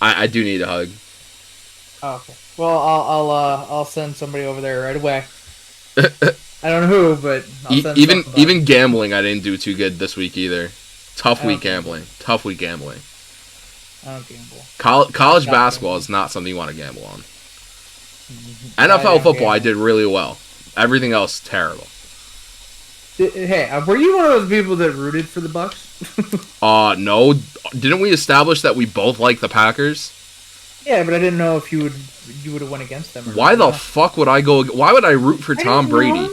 I do need a hug. Oh, okay. Well, I'll send somebody over there right away. I don't know who, but I'll send somebody. Even gambling, I didn't do too good this week either. Tough I week don't gamble. gambling. Tough week gambling. I don't gamble. College Not basketball gambling. is not something you want to gamble on. I NFL don't football, I gamble. did really well. Everything else, terrible. Hey, were you one of those people that rooted for the Bucks? No. Didn't we establish that we both like the Packers? Yeah, but I didn't know if you would have went against them. Or Why the not. fuck would I go? Why would I root for Tom Brady?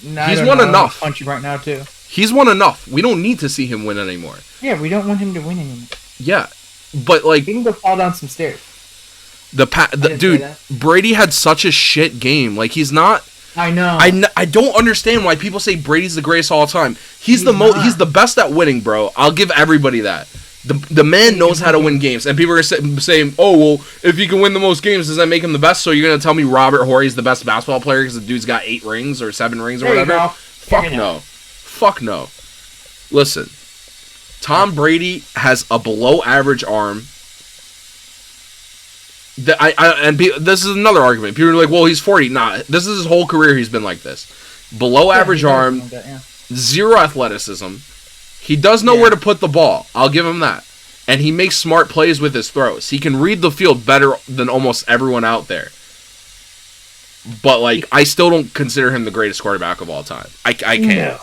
No, He's I don't won know. enough. I'll punch you right now too. He's won enough. We don't need to see him win anymore. Yeah, we don't want him to win anymore. Yeah, but like He can go fall down some stairs. dude, say that. Brady had such a shit game. Like he's not. I know. I don't understand why people say Brady's the greatest of all time. He's not. the best at winning, bro. I'll give everybody that. The man knows how to win games, and people are saying, "Oh well, if he can win the most games, does that make him the best?" So you're gonna tell me Robert Horry's the best basketball player because the dude's got 8 rings or 7 rings or There you whatever? go. Fuck There you no, fuck no. Listen, Tom Brady has a below average arm. This is another argument. People are like, "Well, he's 40." Nah, this is his whole career. He's been like this. Below average arm, Like that, yeah. 0 athleticism. He does know where to put the ball. I'll give him that. And he makes smart plays with his throws. He can read the field better than almost everyone out there. But, like, I still don't consider him the greatest quarterback of all time. I can't. No.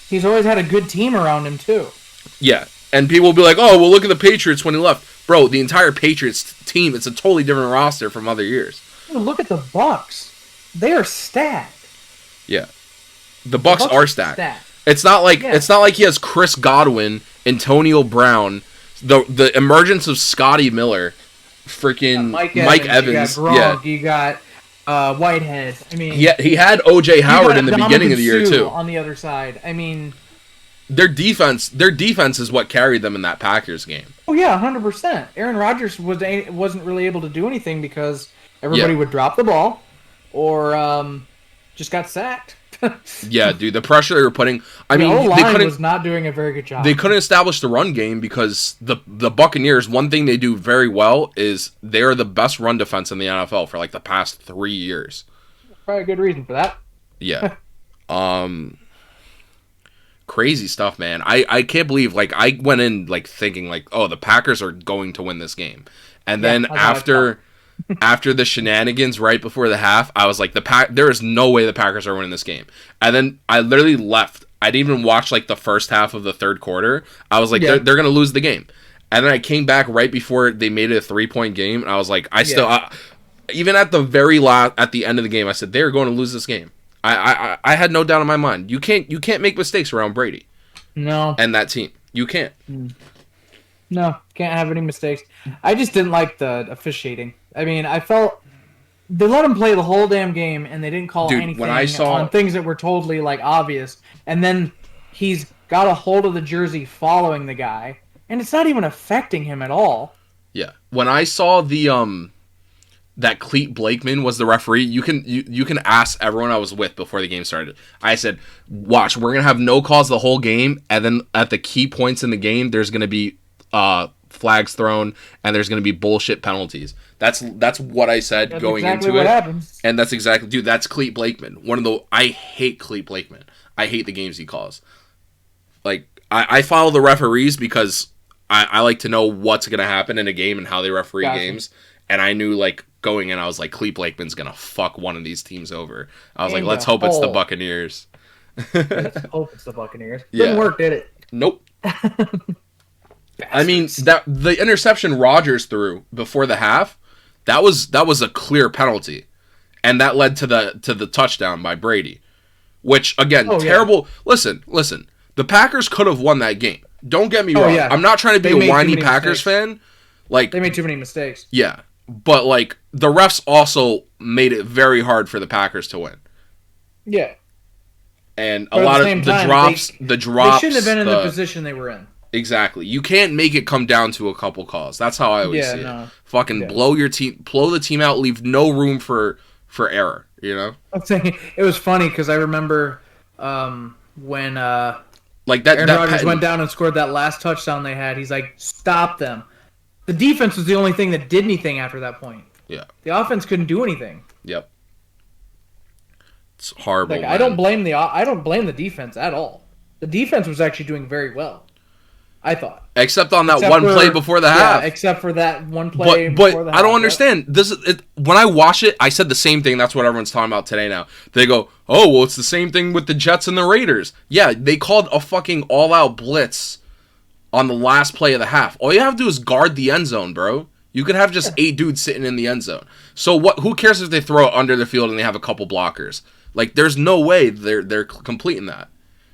He's always had a good team around him too. Yeah. And people will be like, oh, well, look at the Patriots when he left. Bro, the entire Patriots team, it's a totally different roster from other years. Look at the Bucks. They are stacked. Yeah. The Bucks are stacked. It's not like he has Chris Godwin, Antonio Brown, the emergence of Scotty Miller, freaking Mike Evans. You got Gronk, you got Whitehead. I mean, he had OJ Howard in the beginning of the year too. On the other side, I mean, their defense is what carried them in that Packers game. Oh yeah, 100%. Aaron Rodgers wasn't really able to do anything because everybody would drop the ball or just got sacked. Yeah, dude, the pressure they were putting. I mean, O-line was not doing a very good job. They couldn't establish the run game because the Buccaneers. One thing they do very well is they are the best run defense in the NFL for like the past 3 years. Probably a good reason for that. Yeah, crazy stuff, man. I can't believe like I went in like thinking like, oh, the Packers are going to win this game, and then after the shenanigans right before the half, I was like, there is no way the Packers are winning this game. And then I literally left. I didn't even watch like the first half of the third quarter. I was like, they're going to lose the game. And then I came back right before they made it a 3-point game, and I was like, even at the at the end of the game, I said they're going to lose this game. I had no doubt in my mind. You can't make mistakes around Brady. No. And that team. You can't. No, can't have any mistakes. I just didn't like the officiating. I mean, I felt they let him play the whole damn game, and they didn't call anything on things that were totally like obvious. And then he's got a hold of the jersey following the guy, and it's not even affecting him at all. Yeah. When I saw the that Cleet Blakeman was the referee, you can ask everyone I was with before the game started. I said, watch, we're gonna have no calls the whole game, and then at the key points in the game, there's gonna be flags thrown, and there's going to be bullshit penalties. That's what I said going into it. Happens. And that's exactly, dude, that's Cleet Blakeman. I hate Cleet Blakeman. I hate the games he calls. Like, I follow the referees because I like to know what's going to happen in a game and how they referee games. And I knew, like, going in, I was like, Cleet Blakeman's going to fuck one of these teams over. I was like, let's hope it's the Buccaneers. Let's hope it's the Buccaneers. Didn't work, did it? Nope. I mean, the interception Rodgers threw before the half, that was a clear penalty, and that led to the touchdown by Brady, which again, terrible. Yeah. Listen, the Packers could have won that game. Don't get me wrong. Yeah. I'm not trying to be a whiny Packers fan. Like, they made too many mistakes. Yeah, but like the refs also made it very hard for the Packers to win. Yeah, and a lot of the drops. They shouldn't have been in the position they were in. Exactly. You can't make it come down to a couple calls. That's how I always see it. Fucking blow the team out, leave no room for error, you know? I'm saying it was funny because I remember when like that Aaron Rodgers went down and scored that last touchdown they had. He's like, stop them. The defense was the only thing that did anything after that point. Yeah. The offense couldn't do anything. Yep. It's horrible. Like, I don't blame the defense at all. The defense was actually doing very well, I thought. Except on that one play before the half. Yeah, except for that one play before the half. I don't understand. This is it, when I watch it, I said the same thing. That's what everyone's talking about today now. They go, "Oh, well, it's the same thing with the Jets and the Raiders." Yeah, they called a fucking all-out blitz on the last play of the half. All you have to do is guard the end zone, bro. You could have just 8 dudes sitting in the end zone. So what? Who cares if they throw it under the field and they have a couple blockers? Like, there's no way they're completing that.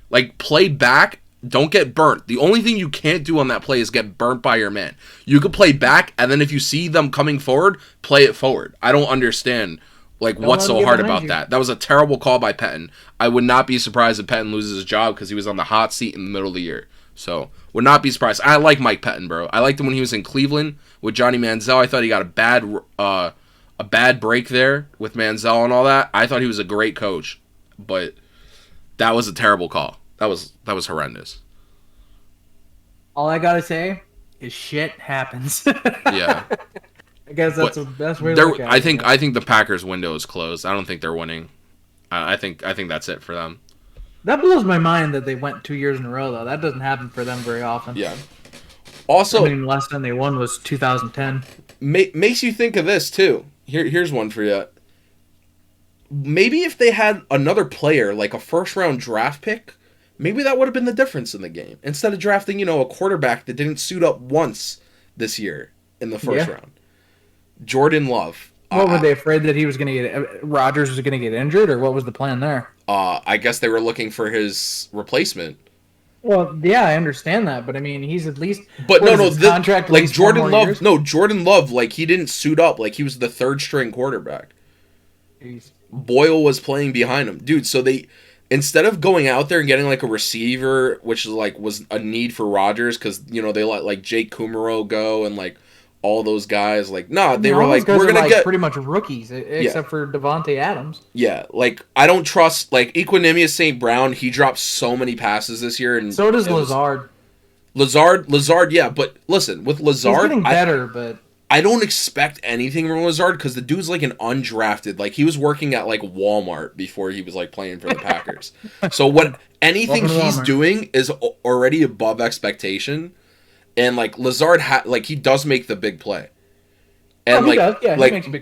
Like, play back. Don't get burnt. The only thing you can't do on that play is get burnt by your man. You could play back, and then if you see them coming forward, play it forward. I don't understand, like, what's so hard about that. That was a terrible call by Pettin. I would not be surprised if Pettin loses his job because he was on the hot seat in the middle of the year. So, would not be surprised. I like Mike Pettin, bro. I liked him when he was in Cleveland with Johnny Manziel. I thought he got a bad break there with Manziel and all that. I thought he was a great coach, but that was a terrible call. That was horrendous. All I gotta say is shit happens. Yeah. I guess that's the best way to look at it. I think the Packers' window is closed. I don't think they're winning. I think that's it for them. That blows my mind that they went 2 years in a row, though. That doesn't happen for them very often. Yeah. Also, I mean, last time they won was 2010. Makes you think of this too. Here's one for you. Maybe if they had another player, like a first-round draft pick, maybe that would have been the difference in the game. Instead of drafting, a quarterback that didn't suit up once this year in the first round. Jordan Love. What were they afraid that he was going to get? Rodgers was going to get injured, or what was the plan there? I guess they were looking for his replacement. Well, yeah, I understand that, but I mean, he's at least. But contract like Jordan Love. Years? No, Jordan Love, like he didn't suit up, like he was the third string quarterback. Jeez. Boyle was playing behind him, dude. So they, instead of going out there and getting like a receiver, which was a need for Rodgers, because they let like Jake Kumaro go and like all those guys, like they were like, we're gonna get pretty much rookies except for Devontae Adams. Yeah, like I don't trust like Equanimeous St. Brown. He dropped so many passes this year, and so does Lazard. Lazard, yeah, but listen, with Lazard, he's getting better, but I don't expect anything from Lazard because the dude's like an undrafted. Like he was working at like Walmart before he was like playing for the Packers. So anything he's doing is already above expectation. And like Lazard, he does make the big play. And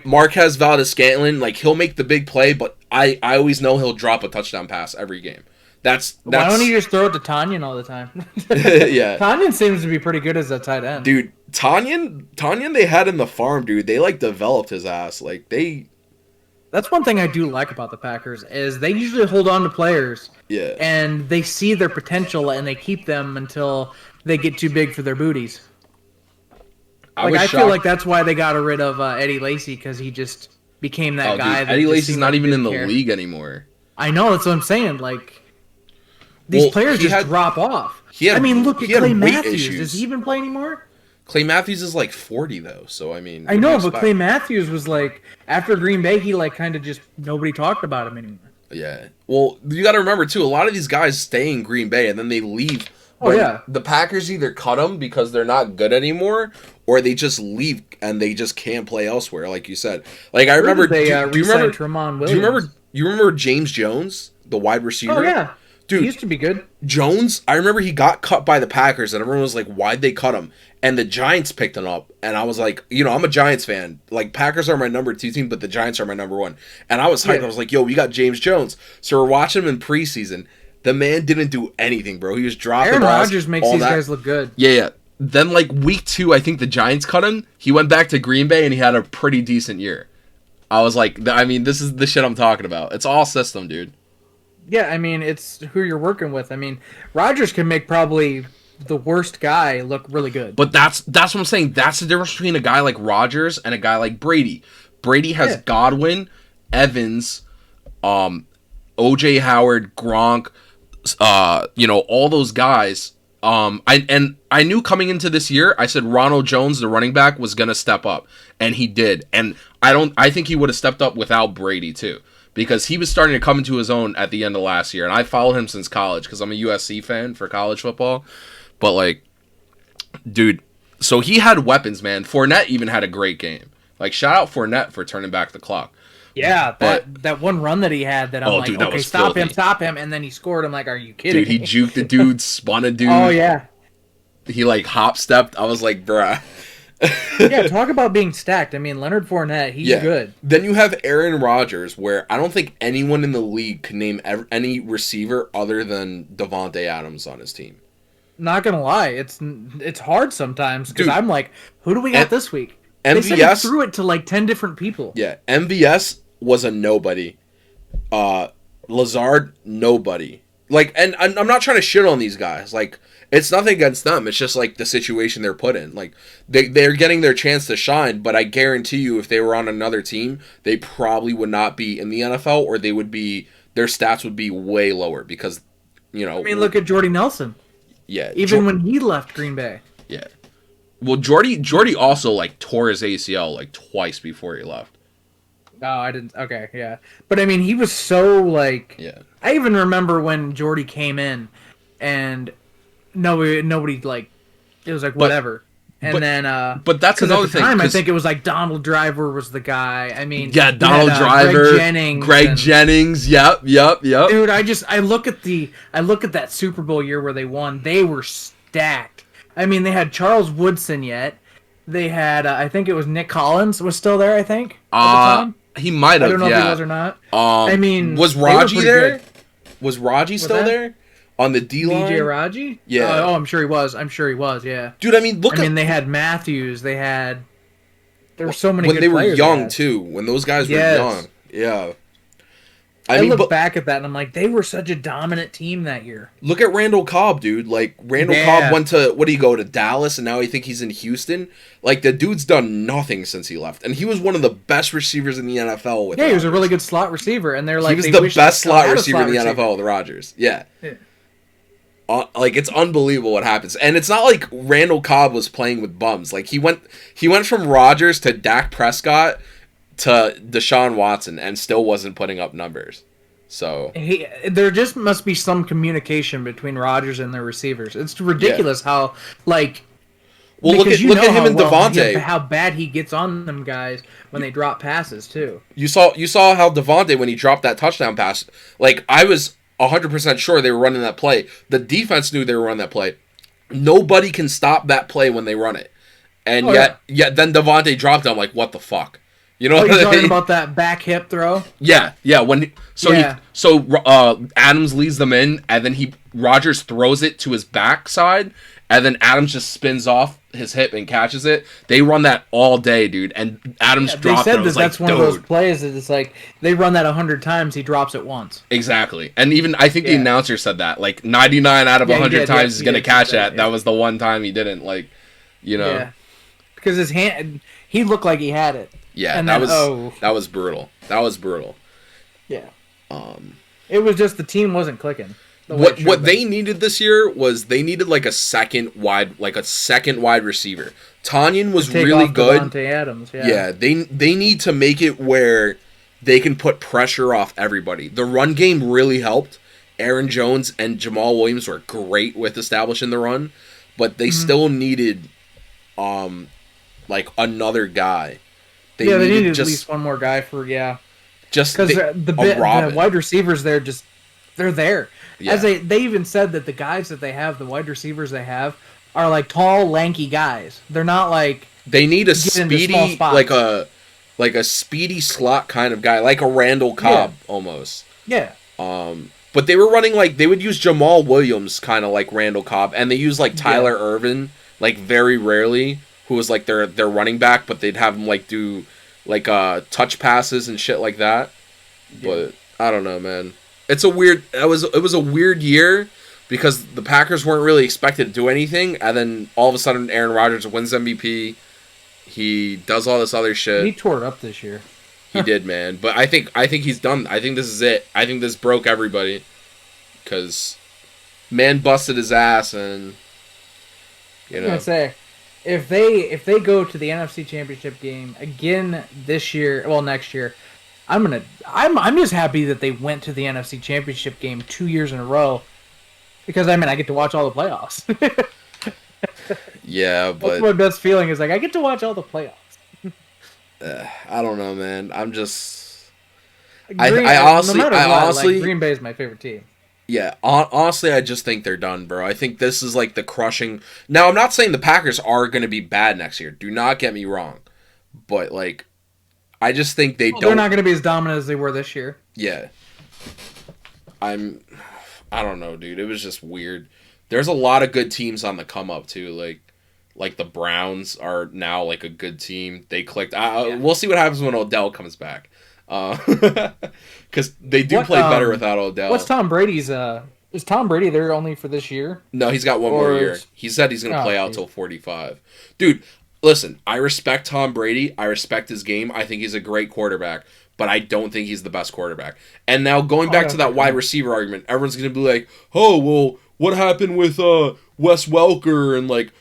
Marquez Valdes-Scantling, like he'll make the big play, but I always know he'll drop a touchdown pass every game. That's why don't you just throw it to Tanyan all the time? Yeah, Tanyan seems to be pretty good as a tight end, dude. Tanyan, they had in the farm, dude. They like developed his ass, like they. That's one thing I do like about the Packers is they usually hold on to players, and they see their potential and they keep them until they get too big for their booties. I feel like that's why they got rid of Eddie Lacy, because he just became that guy. Dude, Eddie Lacy's not even in the league anymore. I know, that's what I'm saying. Like these players just drop off. Look at Clay Matthews. Does he even play anymore? Clay Matthews is like 40 though, so I mean. I know, but Clay Matthews was like after Green Bay, he like kind of just nobody talked about him anymore. Yeah, well, you got to remember too. A lot of these guys stay in Green Bay and then they leave. The Packers either cut them because they're not good anymore, or they just leave and they just can't play elsewhere. Like you said, like I remember. Do you remember Tramon Williams? You remember James Jones, the wide receiver? Oh yeah, dude, he used to be good. Jones, I remember he got cut by the Packers, and everyone was like, "Why'd they cut him?" And the Giants picked him up, and I was like, I'm a Giants fan. Like Packers are my number 2 team, but the Giants are my number 1. And I was hyped. I was like, "Yo, we got James Jones." So we're watching him in preseason. The man didn't do anything, bro. He was dropping. Aaron Rodgers makes these guys look good. Yeah. Then, like, week 2, I think the Giants cut him. He went back to Green Bay, and he had a pretty decent year. I was like, this is the shit I'm talking about. It's all system, dude. Yeah, I mean, it's who you're working with. I mean, Rodgers can make probably the worst guy look really good. But that's what I'm saying. That's the difference between a guy like Rodgers and a guy like Brady. Brady has Godwin, Evans, O.J. Howard, Gronk, all those guys. I knew coming into this year, I said Ronald Jones, the running back, was gonna step up, and he did. And I think he would have stepped up without Brady too, because he was starting to come into his own at the end of last year. And I followed him since college because I'm a USC fan for college football. But like, dude, So he had weapons, man. Fournette even had a great game. Like, shout out Fournette for turning back the clock. Yeah, that one run that he had that I'm like, dude, okay, stop him, and then he scored. I'm like, are you kidding me? Dude, he juked the dude, spun a dude. Oh, yeah. He, like, hop-stepped. I was like, bruh. Yeah, talk about being stacked. I mean, Leonard Fournette, he's good. Then you have Aaron Rodgers, where I don't think anyone in the league can name any receiver other than Davante Adams on his team. Not gonna lie, it's hard sometimes, because I'm like, who do we got this week? MVS, they said he threw it to like 10 different people. Yeah, MVS was a nobody. Lazard, nobody. Like, and I'm not trying to shit on these guys. Like, it's nothing against them. It's just like the situation they're put in. Like, they're getting their chance to shine, but I guarantee you, if they were on another team, they probably would not be in the NFL, or they would be, their stats would be way lower because, you know. I mean, look at Jordy Nelson. Yeah. Even when he left Green Bay. Yeah. Well, Jordy also, like, tore his ACL, like, twice before he left. Oh, I didn't. Okay, yeah. But, I mean, he was so, like... Yeah. I even remember when Jordy came in, and nobody like... It was like, whatever. But that's another thing. I think it was like Donald Driver was the guy. I mean... Yeah, Donald Driver. Greg Jennings. Yep. Dude, I look at that Super Bowl year where they won. They were stacked. I mean, they had Charles Woodson yet. They had, I think it was Nick Collins was still there, I think, at the time. He might have, I don't know if he was or not. I mean... Was Raji there? Good. Was Raji still there? On the D-line? DJ Raji? Yeah. I'm sure he was. Yeah. Dude, I mean, they had Matthews. There were so many good players. When they were young, too. When those guys were young. Yeah. I look back at that and I'm like, they were such a dominant team that year. Look at Randall Cobb, dude. Like, Randall Cobb went to, what do you go to, Dallas, and now I think he's in Houston? Like, the dude's done nothing since he left. And he was one of the best receivers in the NFL with he was a really good slot receiver. And they're like, he was the best slot receiver in the NFL with Rodgers. Yeah. Like, it's unbelievable what happens. And it's not like Randall Cobb was playing with bums. Like, he went from Rodgers to Dak Prescott to Deshaun Watson and still wasn't putting up numbers. So there just must be some communication between Rodgers and their receivers. It's ridiculous how, like... Well, look at him and Devontae. How bad he gets on them guys when they drop passes, too. You saw how Devontae, when he dropped that touchdown pass, like, I was 100% sure they were running that play. The defense knew they were running that play. Nobody can stop that play when they run it. And yet then Devontae dropped it. I'm like, what the fuck? You know, you're talking about that back hip throw? Yeah. Adams leads them in, and then Rodgers throws it to his backside, and then Adams just spins off his hip and catches it. They run that all day, dude, and Adams dropped it. They said that's one of those plays that it's like they run that 100 times, he drops it once. Exactly, and even I think the announcer said that, like 99 out of 100 times he's gonna catch that. That was the one time he didn't, like, you know. Yeah, because his hand, he looked like he had it. Yeah, and that was brutal. That was brutal. Yeah. It was just the team wasn't clicking. What they needed this year was they needed like a second wide receiver. Tanyan was really good. Davante Adams, yeah, they need to make it where they can put pressure off everybody. The run game really helped. Aaron Jones and Jamal Williams were great with establishing the run, but they still needed like another guy. They needed at least one more guy for just because the wide receivers they're there. Yeah. As they even said that the guys that they have, the wide receivers they have, are like tall, lanky guys. They're not like they need a speedy like a speedy slot kind of guy, like a Randall Cobb almost. Yeah. But they were running like they would use Jamal Williams kind of like Randall Cobb, and they use like Tyler Ervin like very rarely, who was like their running back, but they'd have him like do like touch passes and shit like that. But I don't know, man. It was a weird year because the Packers weren't really expected to do anything, and then all of a sudden Aaron Rodgers wins MVP. He does all this other shit. He tore it up this year. He did, man. But I think he's done. I think this is it. I think this broke everybody because man busted his ass, and you know. I was gonna say, if they go to the NFC Championship game again this year, well next year. I'm just happy that they went to the NFC Championship game 2 years in a row, because I get to watch all the playoffs. Yeah, but that's my best feeling is like I get to watch all the playoffs. I don't know, man. I'm just. I honestly, Green Bay is my favorite team. Yeah, honestly, I just think they're done, bro. I think this is like the crushing. Now, I'm not saying the Packers are going to be bad next year. Do not get me wrong, but like, I just think they don't. They're not going to be as dominant as they were this year. Yeah, I don't know, dude. It was just weird. There's a lot of good teams on the come up too. Like the Browns are now like a good team. They clicked. We'll see what happens when Odell comes back. Because they do play better without Odell. What's Tom Brady's? Is Tom Brady there only for this year? No, he's got one more year. He said he's going to play out till 45. Dude, listen, I respect Tom Brady. I respect his game. I think he's a great quarterback, but I don't think he's the best quarterback. And now going back to that wide receiver argument, everyone's going to be like, "Oh, well, what happened with Wes Welker and like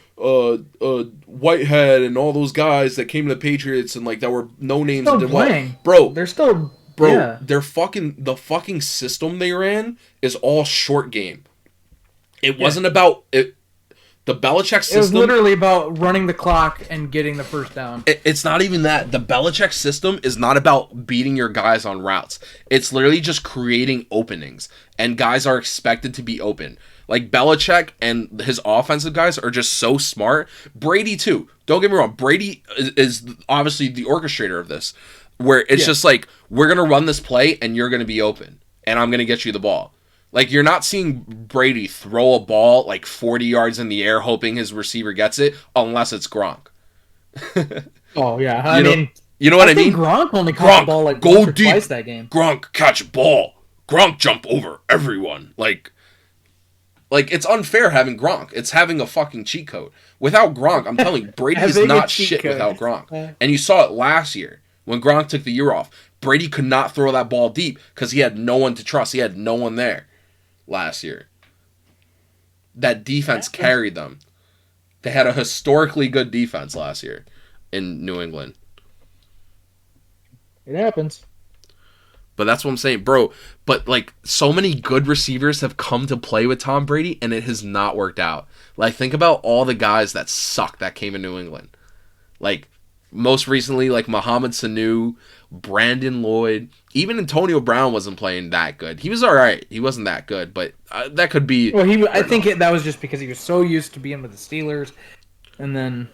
Whitehead and all those guys that came to the Patriots and like that were no names and did what?" Bro, they're still the fucking system they ran is all short game. It wasn't about it. The Belichick system. It was literally about running the clock and getting the first down. It's not even that. The Belichick system is not about beating your guys on routes. It's literally just creating openings, and guys are expected to be open. Like, Belichick and his offensive guys are just so smart. Brady, too. Don't get me wrong. Brady is obviously the orchestrator of this, where it's just like, we're going to run this play, and you're going to be open, and I'm going to get you the ball. Like, you're not seeing Brady throw a ball, like, 40 yards in the air, hoping his receiver gets it, unless it's Gronk. Oh, yeah. I mean... You know what I mean? Gronk only caught the ball, like, go deep. Twice that game. Gronk catch a ball. Gronk jump over everyone. Like, it's unfair having Gronk. It's having a fucking cheat code. Without Gronk, I'm telling you, Brady is not shit without Gronk. And you saw it last year when Gronk took the year off. Brady could not throw that ball deep because he had no one to trust. He had no one there last year. That defense carried them. They had a historically good defense last year in New England. It happens. But that's what I'm saying, bro. But, like, so many good receivers have come to play with Tom Brady, and it has not worked out. Like, think about all the guys that suck that came in New England. Like, most recently, like, Mohamed Sanu, Brandon Lloyd. Even Antonio Brown wasn't playing that good. He was all right. He wasn't that good, but that could be... Well, I think that was just because he was so used to being with the Steelers. And then...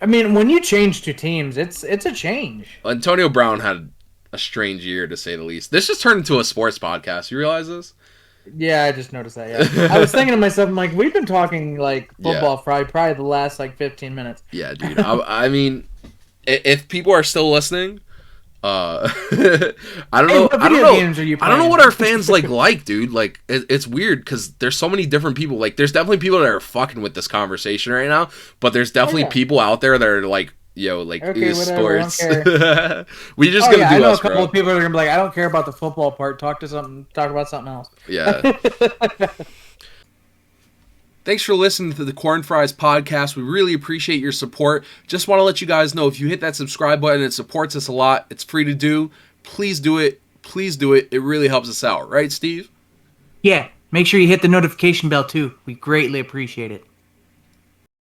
I mean, when you change two teams, it's a change. Antonio Brown had a strange year, to say the least. This just turned into a sports podcast. You realize this? Yeah, I just noticed that, yeah. I was thinking to myself, I'm like, we've been talking, like, football for probably the last, like, 15 minutes. Yeah, dude. I mean, if people are still listening, I don't know. I don't know. Games are you playing? I don't know what our fans like, dude. Like, it's weird because there's so many different people. Like, there's definitely people that are fucking with this conversation right now, but there's definitely people out there that are like, yo, like, okay, sports. We just gonna do I know us, a couple bro. of people are gonna be like, I don't care about the football part. Talk about something else. Yeah. Thanks for listening to the Cornfries podcast. We really appreciate your support. Just want to let you guys know, if you hit that subscribe button, it supports us a lot. It's free to do. Please do it. Please do it. It really helps us out. Right, Steve? Yeah. Make sure you hit the notification bell, too. We greatly appreciate it.